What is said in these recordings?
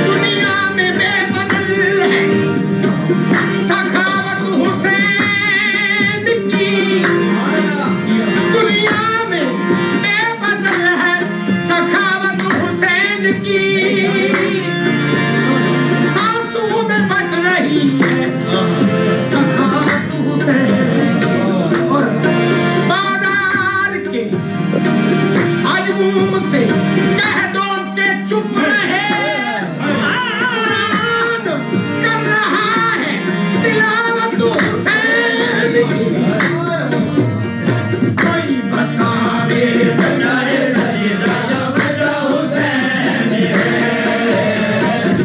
दुनिया में बेबदल है सखावत हुसैन की, दुनिया में बेबदल है सखावत हुसैन की, सांसों में बट रही है सखावत हुसैन। और बाजार के हजूम से कह दो के चुप रहे, कर रहा है तिलावत हुसैन की। कोई बतावे बेटा सजदा या बेटा हुसैन है,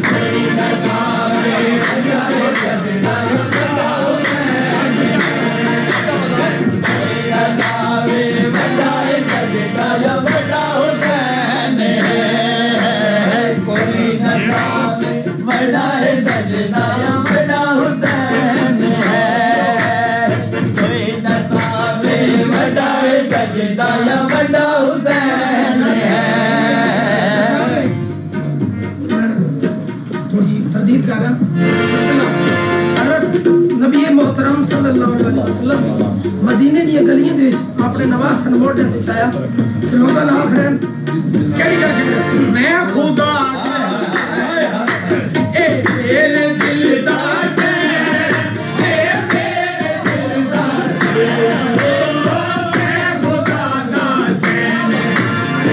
कोई बतावे सजदा या बेटा हुसैन है, कोई बतावे बेटा सजदा या बेटा हुसैन है, कोई बतावे बेटा सजदा या बेटा हुसैन है, कोई बतावे बेटा सजदा या बेटा हुसैन है। थोड़ी तरदीद कर रहा नबी मोहतरम सल्लल्लाहु अलैहि वसल्लम मदीने दी गलियां दे विच अपने नवासन मोढे ते छाया ते लोकां नाल आखरन केड़ी करके मैं खुदा ए मेरे दिल दा चैन, ए मेरे दिल दा चैन, मैं खुदा दा चैन,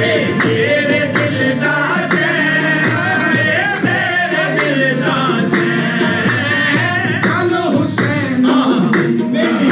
ए मेरे दिल दा चैन, ए मेरे दिल दा चैन। कल हुसैन मेरी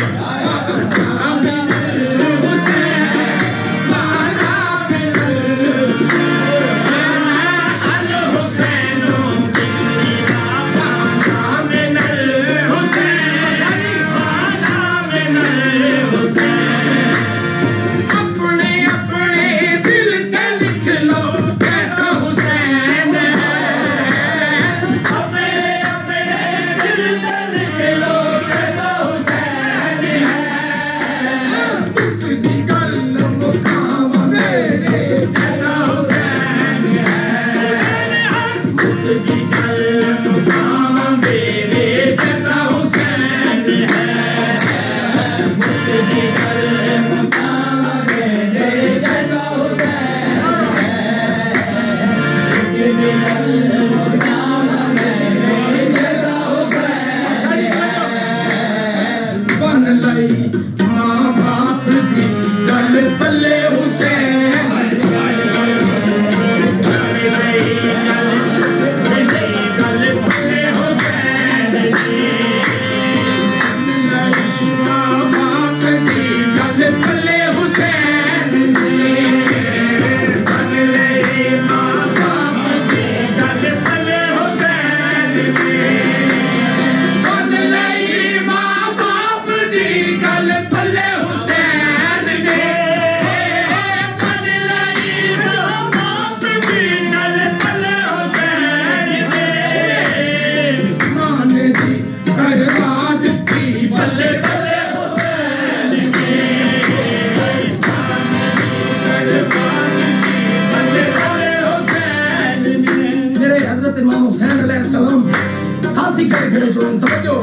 साथी करे खड़े छोड़ो तवज्जो